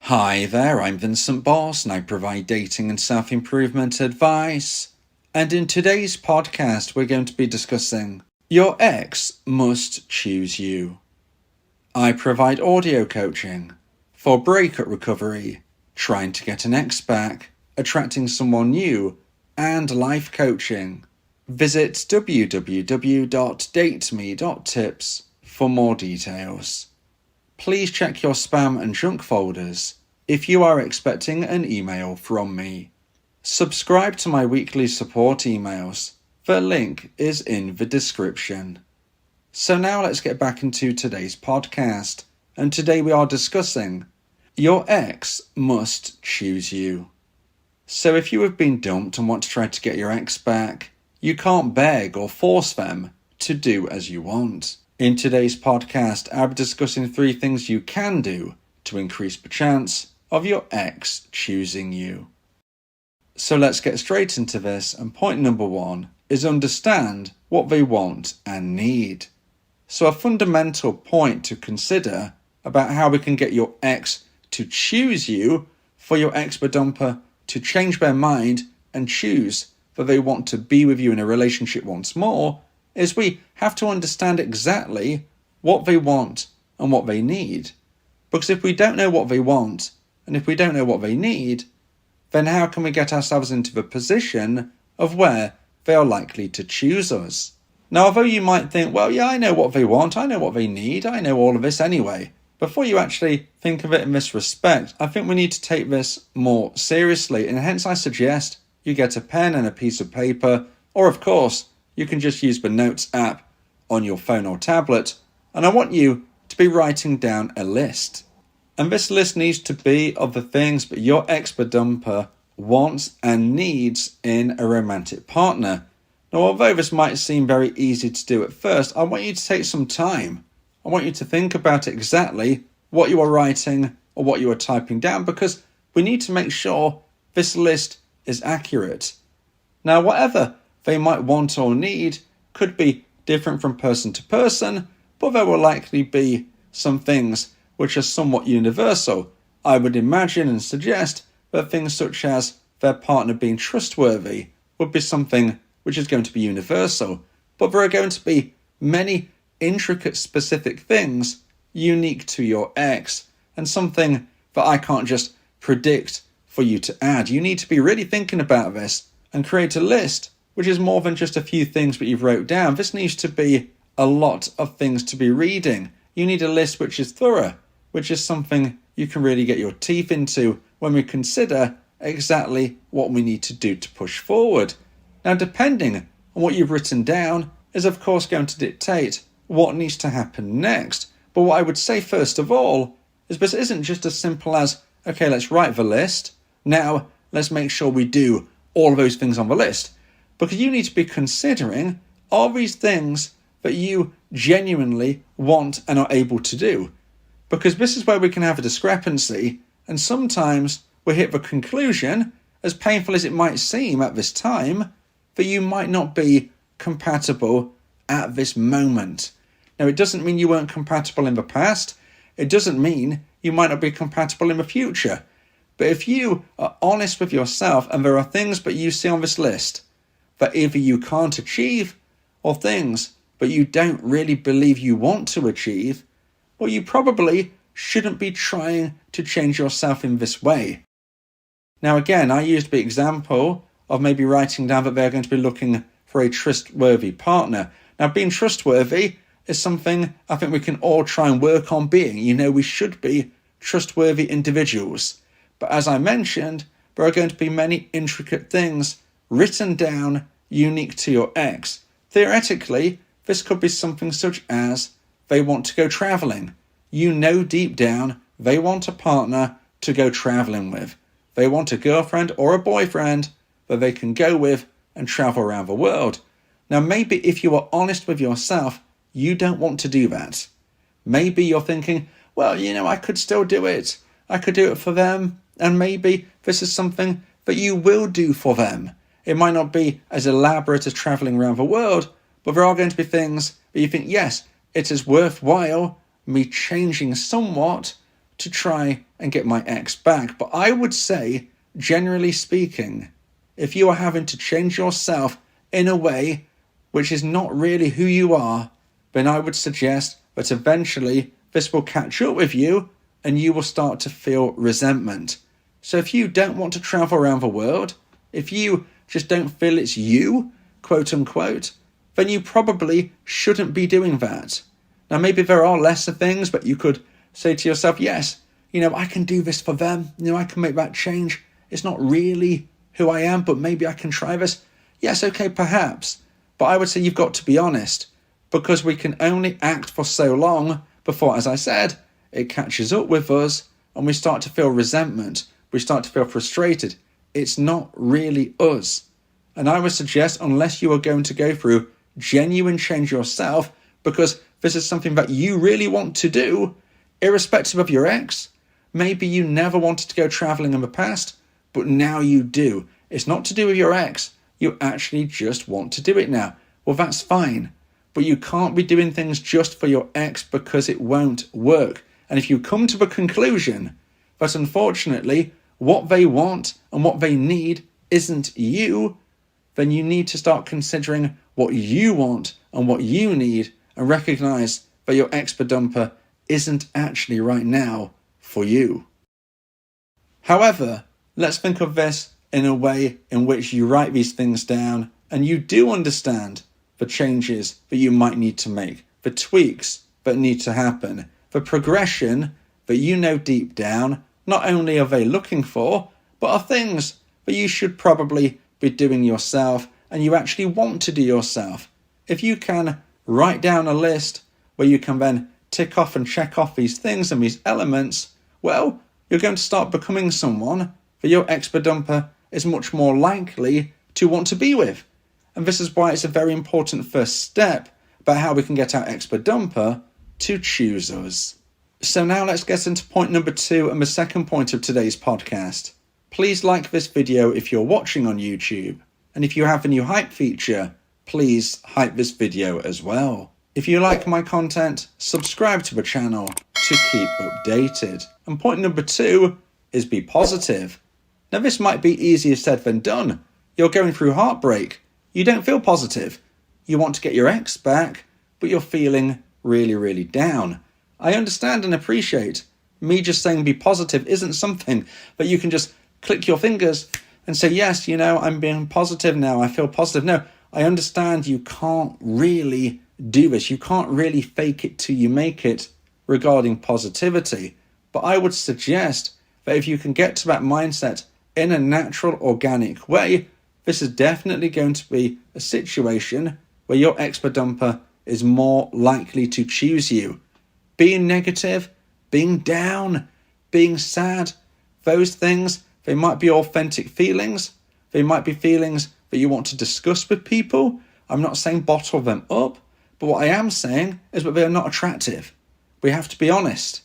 Hi there, I'm Vincent Bos and I provide dating and self-improvement advice. And in today's podcast, we're going to be discussing your ex must choose you. I provide audio coaching for breakup recovery, trying to get an ex back, attracting someone new, and life coaching. Visit www.dateme.tips for more details. Please check your spam and junk folders if you are expecting an email from me. Subscribe to my weekly support emails. The link is in the description. So now let's get back into today's podcast. And today we are discussing your ex must choose you. So if you have been dumped and want to try to get your ex back, you can't beg or force them to do as you want. In today's podcast, I'll be discussing 3 things you can do to increase the chance of your ex choosing you. So let's get straight into this, and point number 1 is understand what they want and need. So a fundamental point to consider about how we can get your ex to choose you, for your ex-dumper to change their mind and choose that they want to be with you in a relationship once more, is we have to understand exactly what they want and what they need. Because if we don't know what they want, and if we don't know what they need, then how can we get ourselves into the position of where they are likely to choose us? Now, although you might think, well, yeah, I know what they want, I know what they need, I know all of this anyway. Before you actually think of it in this respect, I think we need to take this more seriously, and hence I suggest you get a pen and a piece of paper, or of course, you can just use the Notes app on your phone or tablet, and I want you to be writing down a list. And this list needs to be of the things that your ex-dumper wants and needs in a romantic partner. Now, although this might seem very easy to do at first, I want you to take some time. I want you to think about exactly what you are writing or what you are typing down, because we need to make sure this list is accurate. Now, whatever they might want or need could be different from person to person, but there will likely be some things which are somewhat universal. I would imagine and suggest that things such as their partner being trustworthy would be something which is going to be universal, but there are going to be many intricate specific things unique to your ex, and something that I can't just predict for you to add. You need to be really thinking about this and create a list which is more than just a few things that you've wrote down. This needs to be a lot of things to be reading. You need a list which is thorough, which is something you can really get your teeth into when we consider exactly what we need to do to push forward. Now, depending on what you've written down is of course going to dictate what needs to happen next. But what I would say first of all is this isn't just as simple as, okay, let's write the list. Now, let's make sure we do all of those things on the list. Because you need to be considering, are these things that you genuinely want and are able to do? Because this is where we can have a discrepancy, and sometimes we hit the conclusion, as painful as it might seem at this time, that you might not be compatible at this moment. Now, it doesn't mean you weren't compatible in the past. It doesn't mean you might not be compatible in the future. But if you are honest with yourself and there are things that you see on this list that either you can't achieve or things that you don't really believe you want to achieve, well, you probably shouldn't be trying to change yourself in this way. Now, again, I used the example of maybe writing down that they're going to be looking for a trustworthy partner. Now, being trustworthy is something I think we can all try and work on being. We should be trustworthy individuals. But as I mentioned, there are going to be many intricate things written down unique to your ex. Theoretically, this could be something such as they want to go travelling. Deep down, they want a partner to go travelling with. They want a girlfriend or a boyfriend that they can go with and travel around the world. Now, maybe if you are honest with yourself, you don't want to do that. Maybe you're thinking, well, I could still do it. I could do it for them. And maybe this is something that you will do for them. It might not be as elaborate as travelling around the world, but there are going to be things that you think, yes, it is worthwhile me changing somewhat to try and get my ex back. But I would say, generally speaking, if you are having to change yourself in a way which is not really who you are, then I would suggest that eventually this will catch up with you and you will start to feel resentment. So if you don't want to travel around the world, if you just don't feel it's you, quote unquote, then you probably shouldn't be doing that. Now, maybe there are lesser things, but you could say to yourself, yes, I can do this for them. I can make that change. It's not really who I am, but maybe I can try this. Yes, okay, perhaps. But I would say you've got to be honest, because we can only act for so long before, as I said, it catches up with us and we start to feel resentment. We start to feel frustrated. It's not really us. And I would suggest, unless you are going to go through genuine change yourself, because this is something that you really want to do, irrespective of your ex, maybe you never wanted to go traveling in the past, but now you do. It's not to do with your ex. You actually just want to do it now. Well, that's fine. But you can't be doing things just for your ex, because it won't work. And if you come to the conclusion that unfortunately what they want and what they need isn't you, then you need to start considering what you want and what you need and recognize that your ex-dumper isn't actually right now for you. However, let's think of this in a way in which you write these things down and you do understand the changes that you might need to make, the tweaks that need to happen, the progression that you know deep down not only are they looking for, but are things that you should probably be doing yourself and you actually want to do yourself. If you can write down a list where you can then tick off and check off these things and these elements, well, you're going to start becoming someone that your ex-dumper is much more likely to want to be with. And this is why it's a very important first step about how we can get our ex-dumper to choose us. So now let's get into point number 2 and the second point of today's podcast. Please like this video if you're watching on YouTube. And if you have the new hype feature, please hype this video as well. If you like my content, subscribe to the channel to keep updated. And point number 2 is be positive. Now this might be easier said than done. You're going through heartbreak. You don't feel positive. You want to get your ex back, but you're feeling really, really down. I understand and appreciate me just saying be positive isn't something that you can just click your fingers and say, yes, I'm being positive now. I feel positive. No, I understand you can't really do this. You can't really fake it till you make it regarding positivity. But I would suggest that if you can get to that mindset in a natural, organic way, this is definitely going to be a situation where your ex-dumper is more likely to choose you. Being negative, being down, being sad, those things, they might be authentic feelings. They might be feelings that you want to discuss with people. I'm not saying bottle them up, but what I am saying is that they are not attractive. We have to be honest.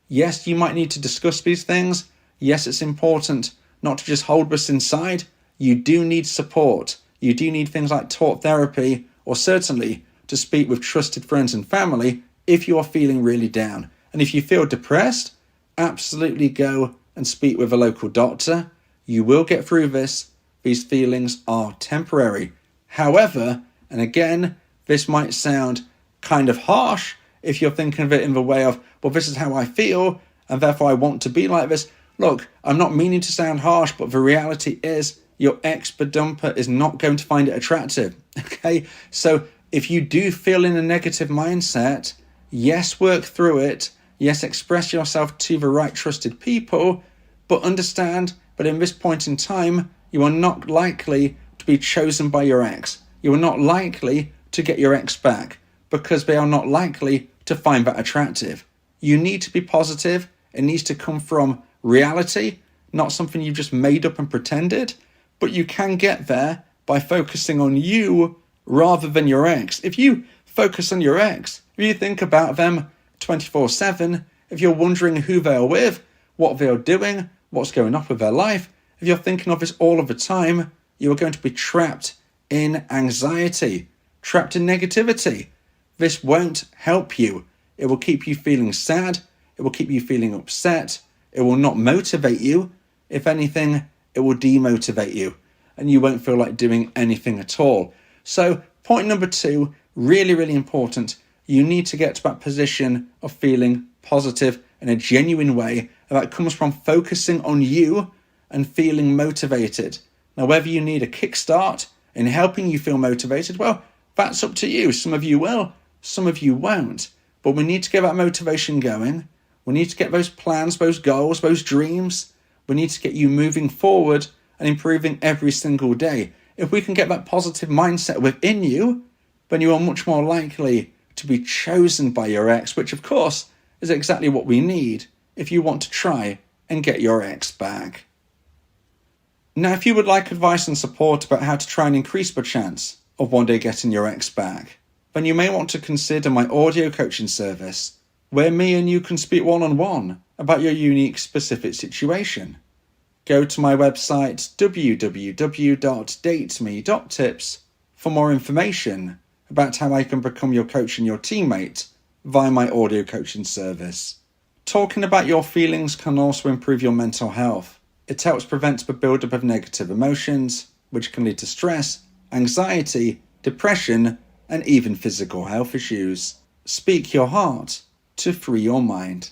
Yes, you might need to discuss these things. Yes, it's important not to just hold this inside. You do need support. You do need things like talk therapy, or certainly to speak with trusted friends and family if you are feeling really down. And if you feel depressed, absolutely go and speak with a local doctor. You will get through this. These feelings are temporary. However, and again, this might sound kind of harsh if you're thinking of it in the way of, well, this is how I feel, and therefore I want to be like this. Look, I'm not meaning to sound harsh, but the reality is your ex-dumper is not going to find it attractive. Okay? So if you do feel in a negative mindset, yes, work through it. Yes, express yourself to the right trusted people, but understand that in this point in time, you are not likely to be chosen by your ex. You are not likely to get your ex back because they are not likely to find that attractive. You need to be positive. It needs to come from reality, not something you just made up and pretended, but you can get there by focusing on you rather than your ex. If you focus on your ex, if you think about them 24/7, if you're wondering who they are with, what they are doing, what's going on with their life, if you're thinking of this all of the time, you are going to be trapped in anxiety, trapped in negativity. This won't help you. It will keep you feeling sad. It will keep you feeling upset. It will not motivate you. If anything, it will demotivate you and you won't feel like doing anything at all. So point number 2, really, really important. You need to get to that position of feeling positive in a genuine way. And that comes from focusing on you and feeling motivated. Now, whether you need a kickstart in helping you feel motivated, well, that's up to you. Some of you will, some of you won't. But we need to get that motivation going. We need to get those plans, those goals, those dreams. We need to get you moving forward and improving every single day. If we can get that positive mindset within you, then you are much more likely to be chosen by your ex, which of course is exactly what we need if you want to try and get your ex back. Now, if you would like advice and support about how to try and increase the chance of one day getting your ex back, then you may want to consider my audio coaching service, where me and you can speak one-on-one about your unique specific situation. Go to my website www.dateme.tips for more information about how I can become your coach and your teammate via my audio coaching service. Talking about your feelings can also improve your mental health. It helps prevent the buildup of negative emotions, which can lead to stress, anxiety, depression, and even physical health issues. Speak your heart to free your mind.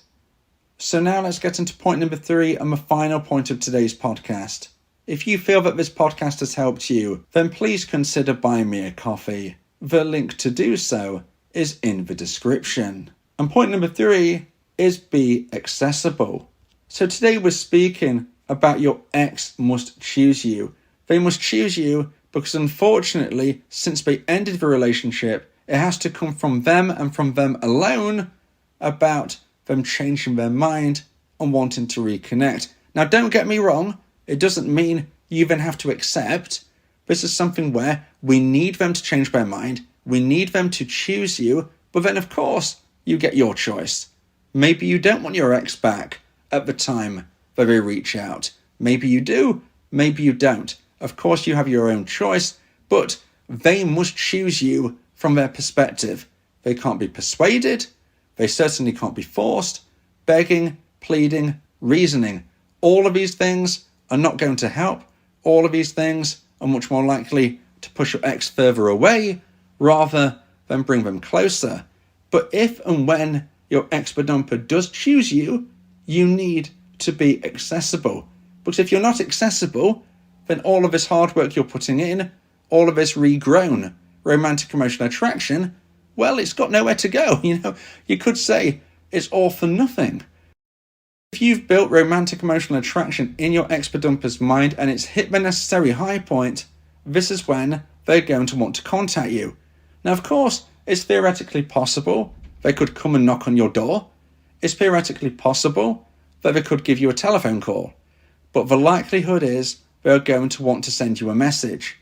So now let's get into point number 3 and the final point of today's podcast. If you feel that this podcast has helped you, then please consider buying me a coffee. The link to do so is in the description. And point number 3 is be accessible. So today we're speaking about your ex must choose you. They must choose you because unfortunately, since they ended the relationship, it has to come from them and from them alone about them changing their mind and wanting to reconnect. Now, don't get me wrong. It doesn't mean you then have to accept. This is something where we need them to change their mind. We need them to choose you. But then, of course, you get your choice. Maybe you don't want your ex back at the time that they reach out. Maybe you do. Maybe you don't. Of course, you have your own choice. But they must choose you from their perspective. They can't be persuaded. They certainly can't be forced. Begging, pleading, reasoning. All of these things are not going to help. All of these things are much more likely to push your ex further away rather than bring them closer. But if and when your ex-dumper does choose you, you need to be accessible. Because if you're not accessible, then all of this hard work you're putting in, all of this regrown romantic emotional attraction, well, it's got nowhere to go. You could say it's all for nothing. If you've built romantic emotional attraction in your ex-dumper's mind and it's hit the necessary high point, this is when they're going to want to contact you. Now, of course, it's theoretically possible they could come and knock on your door. It's theoretically possible that they could give you a telephone call. But the likelihood is they're going to want to send you a message.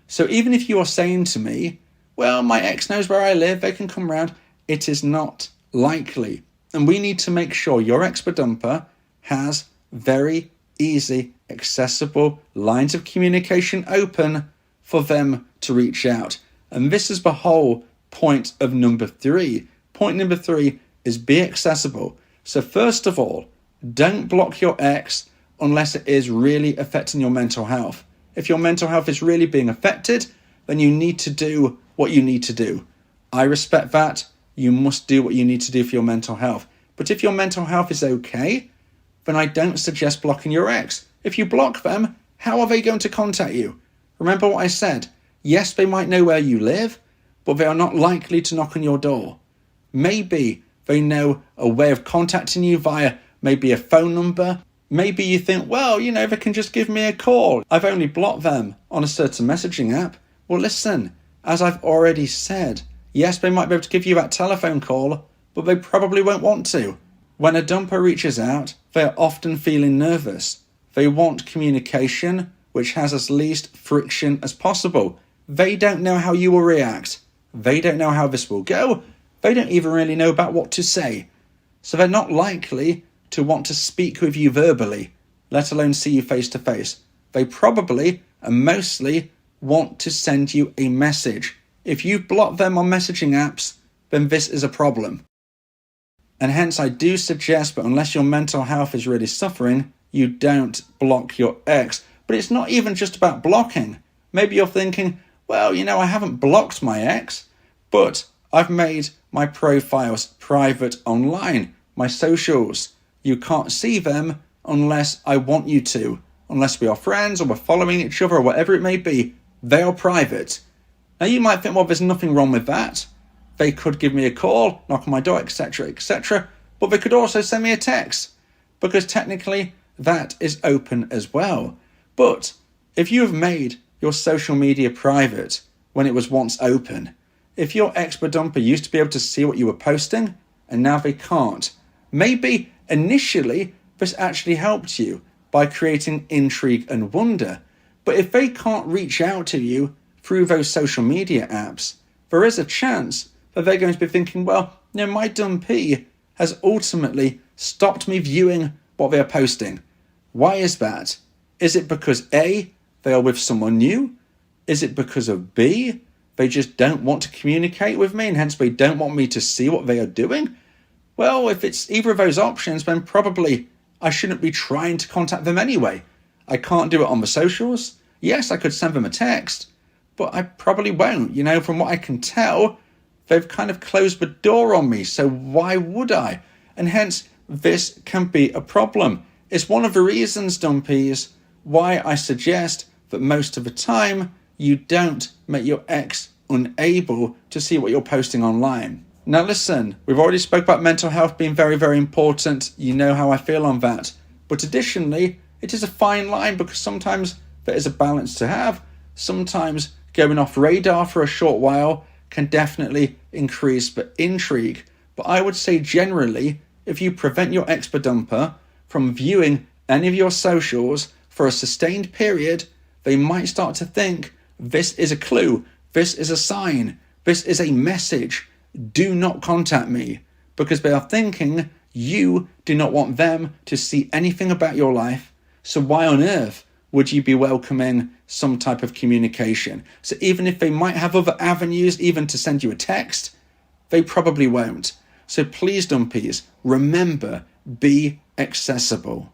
So even if you are saying to me, well, my ex knows where I live, they can come round, it is not likely. And we need to make sure your ex-dumper has very easy, accessible lines of communication open for them to reach out. And this is the whole point of number 3. Point number 3 is be accessible. So first of all, don't block your ex unless it is really affecting your mental health. If your mental health is really being affected, then you need to do what you need to do. I respect that. You must do what you need to do for your mental health. But if your mental health is okay, then I don't suggest blocking your ex. If you block them, how are they going to contact you? Remember what I said. Yes, they might know where you live, but they are not likely to knock on your door. Maybe they know a way of contacting you via maybe a phone number. Maybe you think, well, they can just give me a call. I've only blocked them on a certain messaging app. Well, listen, as I've already said, yes, they might be able to give you that telephone call, but they probably won't want to. When a dumper reaches out, they are often feeling nervous. They want communication which has as least friction as possible. They don't know how you will react. They don't know how this will go. They don't even really know about what to say. So they're not likely to want to speak with you verbally, let alone see you face to face. They probably and mostly want to send you a message. If you block them on messaging apps, then this is a problem. And hence I do suggest, but unless your mental health is really suffering, you don't block your ex. But it's not even just about blocking. Maybe you're thinking, well, I haven't blocked my ex, but I've made my profiles private online, my socials. You can't see them unless I want you to. Unless we are friends or we're following each other or whatever it may be, they are private. Now you might think, well, there's nothing wrong with that. They could give me a call, knock on my door, etc., etc. But they could also send me a text, because technically that is open as well. But if you have made your social media private when it was once open, if your ex-dumper used to be able to see what you were posting and now they can't, maybe initially this actually helped you by creating intrigue and wonder. But if they can't reach out to you through those social media apps, there is a chance that they're going to be thinking, well, my dumpee has ultimately stopped me viewing what they're posting. Why is that? Is it because A, they are with someone new? Is it because of B, they just don't want to communicate with me and hence they don't want me to see what they are doing? Well, if it's either of those options, then probably I shouldn't be trying to contact them anyway. I can't do it on the socials. Yes, I could send them a text, but I probably won't. From what I can tell, they've kind of closed the door on me, so why would I? And hence, this can be a problem. It's one of the reasons, dumpees, why I suggest that most of the time you don't make your ex unable to see what you're posting online. Now listen, we've already spoke about mental health being very, very important. You know how I feel on that. But additionally, it is a fine line, because sometimes there is a balance to have. Sometimes going off radar for a short while can definitely increase the intrigue. But I would say generally, if you prevent your ex-dumper from viewing any of your socials for a sustained period, they might start to think this is a clue, this is a sign, this is a message. Do not contact me, because they are thinking you do not want them to see anything about your life. So why on earth would you be welcoming some type of communication? So even if they might have other avenues, even to send you a text, they probably won't. So please, dumpees, remember, be accessible.